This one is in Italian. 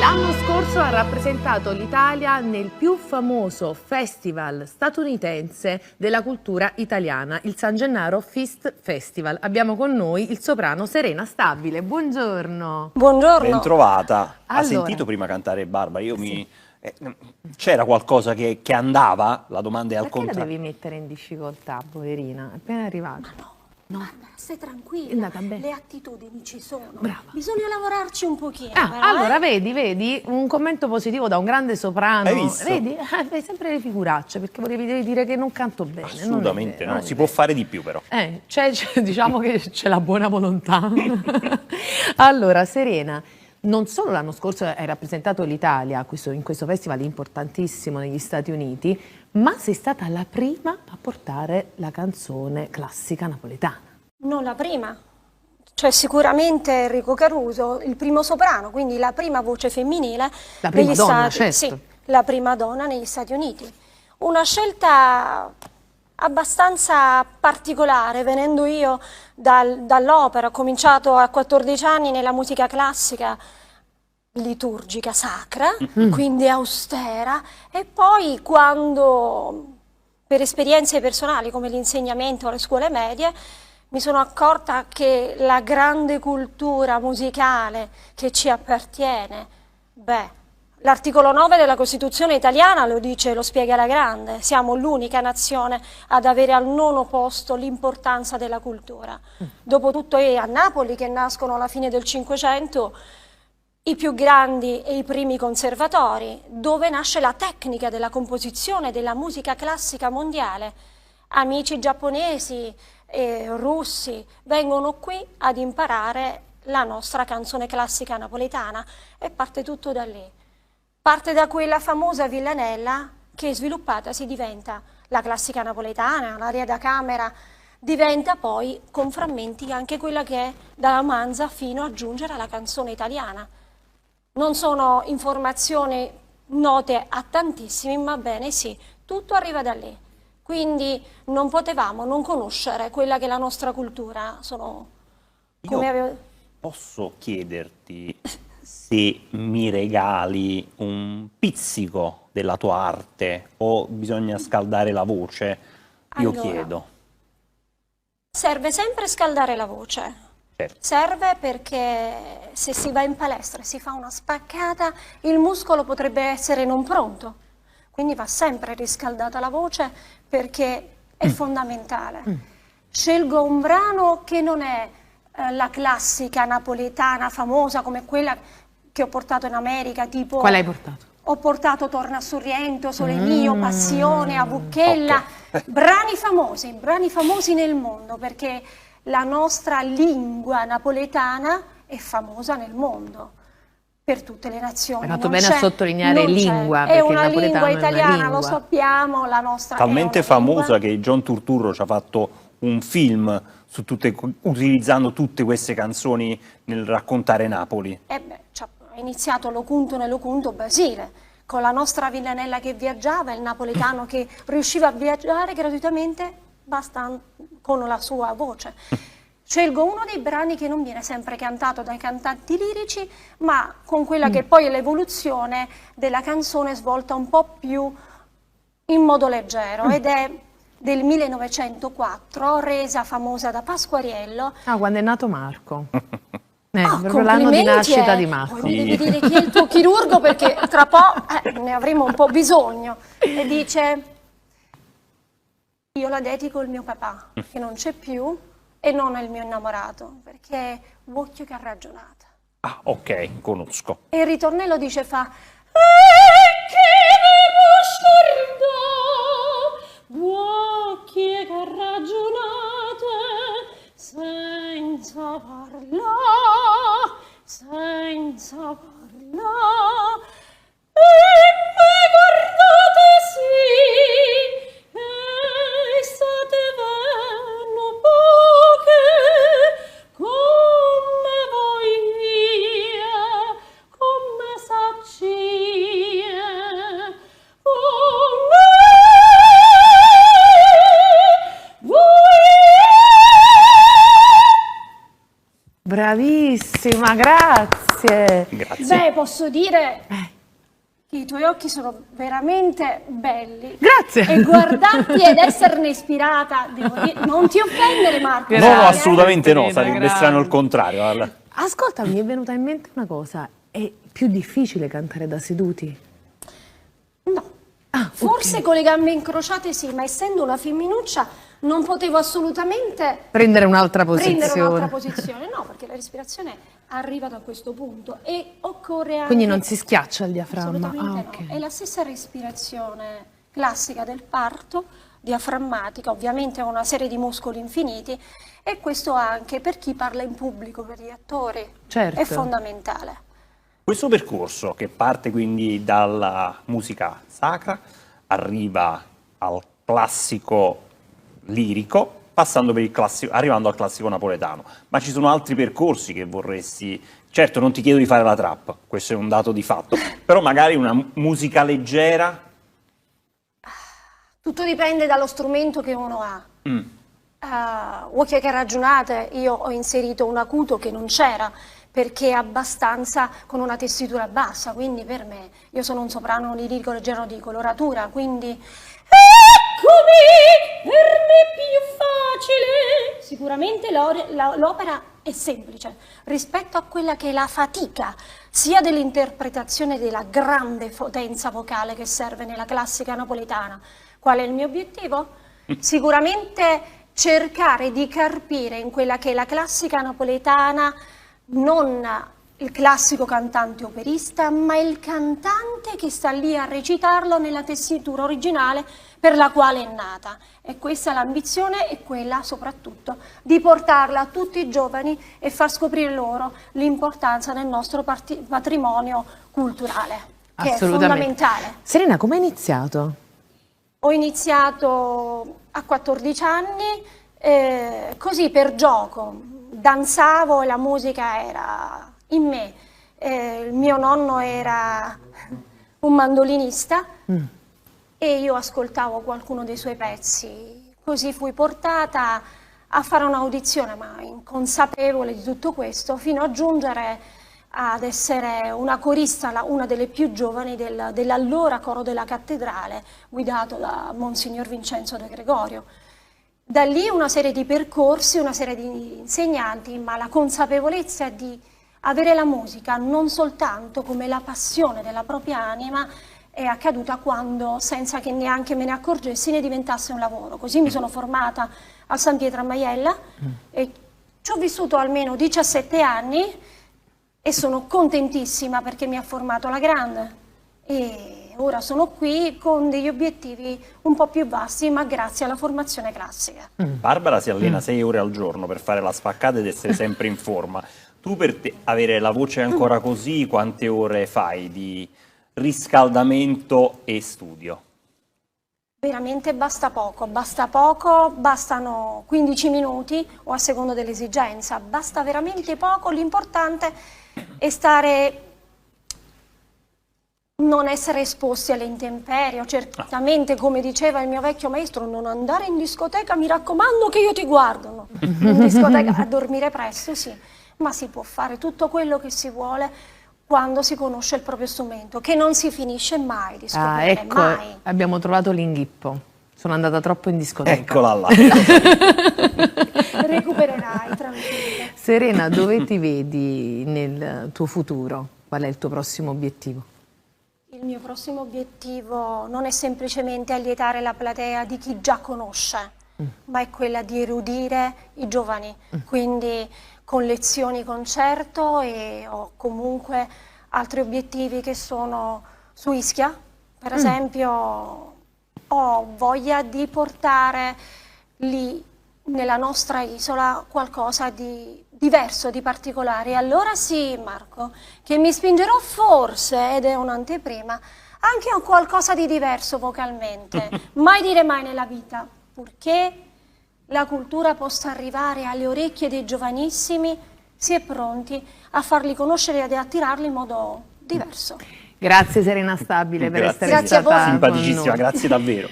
L'anno scorso ha rappresentato l'Italia nel più famoso festival statunitense della cultura italiana, il San Gennaro Feast Festival. Abbiamo con noi il soprano Serena Stabile. Buongiorno. Buongiorno. Bentrovata. Ha Allora. sentito prima cantare Barbara? C'era qualcosa che andava? La domanda è al Perché la contrario. devi mettere in difficoltà, poverina? È appena arrivata. No, stai tranquilla, È andata bene. le attitudini ci sono. Brava. Bisogna lavorarci un pochino. Allora, vedi, un commento positivo da un grande soprano. Hai visto? Vedi? Fai sempre le figuracce, perché volevi dire che non canto bene. Assolutamente non è no, si può fare di più però. diciamo che c'è la buona volontà. Allora, Serena, non solo l'anno scorso hai rappresentato l'Italia in questo festival importantissimo negli Stati Uniti, ma sei stata la prima a portare la canzone classica napoletana. Non la prima. Cioè sicuramente Enrico Caruso, il primo soprano, quindi la prima voce femminile. La prima negli donna, Stati, certo. Sì, la prima donna negli Stati Uniti. Una scelta abbastanza particolare, venendo io dall'opera, ho cominciato a 14 anni nella musica classica, liturgica sacra, quindi austera, e poi quando per esperienze personali come l'insegnamento alle scuole medie mi sono accorta che la grande cultura musicale che ci appartiene, l'articolo 9 della Costituzione italiana lo dice, lo spiega alla grande: siamo l'unica nazione ad avere al 9° posto l'importanza della cultura. Dopotutto è a Napoli che nascono alla fine del Cinquecento i più grandi e i primi conservatori, dove nasce la tecnica della composizione della musica classica mondiale. Amici giapponesi e russi vengono qui ad imparare la nostra canzone classica napoletana e parte tutto da lì. Parte da quella famosa villanella che sviluppata si diventa la classica napoletana, l'aria da camera, diventa poi con frammenti anche quella che è dalla manza fino a giungere alla canzone italiana. Non sono informazioni note a tantissimi, ma bene sì, tutto arriva da lì. Quindi non potevamo non conoscere quella che è la nostra cultura. Posso chiederti se mi regali un pizzico della tua arte o bisogna scaldare la voce? Io Allora, chiedo. serve sempre scaldare la voce. Certo. Serve perché se si va in palestra e si fa una spaccata, il muscolo potrebbe essere non pronto. Quindi va sempre riscaldata la voce perché è fondamentale. Scelgo un brano che non è la classica napoletana famosa come quella che ho portato in America, tipo... Quale hai portato? Ho portato Torna a Sorrento, Sole mio, Passione, a Bucchella, brani famosi nel mondo, perché la nostra lingua napoletana è famosa nel mondo, per tutte le nazioni. Hai fatto bene a sottolineare lingua, è perché una il napoletano lingua è una italiana, lingua. lo sappiamo, la nostra Talmente è una famosa lingua. che John Turturro ci ha fatto un film utilizzando tutte queste canzoni nel raccontare Napoli. Ha iniziato Locunto Locunto Basile, con la nostra villanella che viaggiava, il napoletano che riusciva a viaggiare gratuitamente basta con la sua voce. Scelgo uno dei brani che non viene sempre cantato dai cantanti lirici, ma con quella che poi è l'evoluzione della canzone svolta un po' più in modo leggero, ed è del 1904, resa famosa da Pasquariello. Quando è nato Marco. Proprio l'anno di Complimenti, nascita di Marco. Poi mi devi dire chi è il tuo chirurgo, perché tra po' ne avremo un po' bisogno. E dice: io la dedico al mio papà, che non c'è più, e non al mio innamorato, perché è Vuocchio che ha ragionata. Ah, ok, conosco. E il ritornello dice che Vuocchio che ha ragionata senza parlare, e poi guardate sì, estate vanno poche, come voi via, come saccia, come voi. Bravissima, grazie. Grazie. Beh, posso dire che i tuoi occhi sono veramente belli. Grazie. E guardarti ed esserne ispirata, devo dire, non ti offendere Marco. No, Grazie. assolutamente no, Serena, sarebbe grazie. strano il contrario. Guarda. Ascolta, mi è venuta in mente una cosa. È più difficile cantare da seduti? No. Ah, Forse con le gambe incrociate sì, ma essendo una femminuccia non potevo assolutamente prendere un'altra prendere un'altra posizione. posizione. No, perché la respirazione arriva da questo punto e occorre anche... Quindi non si schiaccia il diaframma? Assolutamente Ah, ok. no. È la stessa respirazione classica del parto, diaframmatica, ovviamente ha una serie di muscoli infiniti e questo anche per chi parla in pubblico, per gli attori, Certo. è fondamentale. Questo percorso che parte quindi dalla musica sacra, arriva al classico lirico, passando per il classico, arrivando al classico napoletano. Ma ci sono altri percorsi che vorresti... Certo, non ti chiedo di fare la trap, questo è un dato di fatto, però magari una musica leggera... Tutto dipende dallo strumento che uno ha. Voi che ragionate, io ho inserito un acuto che non c'era, perché è abbastanza con una tessitura bassa, quindi per me, io sono un soprano lirico leggero di coloratura, quindi eccomi, per me è più facile. Sicuramente l'opera è semplice rispetto a quella che è la fatica sia dell'interpretazione della grande potenza vocale che serve nella classica napoletana. Qual è il mio obiettivo? Sicuramente cercare di carpire in quella che è la classica napoletana non il classico cantante operista, ma il cantante che sta lì a recitarlo nella tessitura originale per la quale è nata. E questa è l'ambizione e quella soprattutto di portarla a tutti i giovani e far scoprire loro l'importanza del nostro patrimonio culturale, che è fondamentale. Serena, come hai iniziato? Ho iniziato a 14 anni, così per gioco, danzavo e la musica era in me. Il mio nonno era un mandolinista e io ascoltavo qualcuno dei suoi pezzi. Così fui portata a fare un'audizione, ma inconsapevole di tutto questo, fino a giungere ad essere una corista, una delle più giovani dell'allora coro della cattedrale, guidato da Monsignor Vincenzo De Gregorio. Da lì una serie di percorsi, una serie di insegnanti, ma la consapevolezza di avere la musica non soltanto come la passione della propria anima è accaduta quando, senza che neanche me ne accorgessi, ne diventasse un lavoro. Così mi sono formata al San Pietro a Maiella e ci ho vissuto almeno 17 anni e sono contentissima perché mi ha formato alla grande e ora sono qui con degli obiettivi un po' più vasti, ma grazie alla formazione classica. Barbara si allena 6 ore al giorno per fare la spaccata ed essere sempre in forma. Tu per te, avere la voce ancora così, quante ore fai di riscaldamento e studio? Veramente basta poco, bastano 15 minuti o a seconda dell'esigenza, basta veramente poco, l'importante è non essere esposti alle intemperie, certamente come diceva il mio vecchio maestro, non andare in discoteca, mi raccomando che io ti guardo, no? In discoteca a dormire presto sì, ma si può fare tutto quello che si vuole quando si conosce il proprio strumento, che non si finisce mai di scoprire, ecco, mai. abbiamo trovato l'inghippo. Sono andata troppo in discoteca. Eccola là. Recupererai, tranquilla. Serena, dove ti vedi nel tuo futuro? Qual è il tuo prossimo obiettivo? Il mio prossimo obiettivo non è semplicemente allietare la platea di chi già conosce, ma è quella di erudire i giovani, quindi con lezioni concerto e ho comunque altri obiettivi che sono su Ischia, per esempio ho voglia di portare lì nella nostra isola qualcosa di diverso, di particolare. E allora sì, Marco, che mi spingerò forse, ed è un'anteprima, anche a qualcosa di diverso vocalmente. Mai dire mai nella vita, purché la cultura possa arrivare alle orecchie dei giovanissimi, si è pronti a farli conoscere ed attirarli in modo diverso. Grazie Serena Stabile per Grazie. essere Grazie a stata voi. Simpaticissima, con noi. grazie davvero.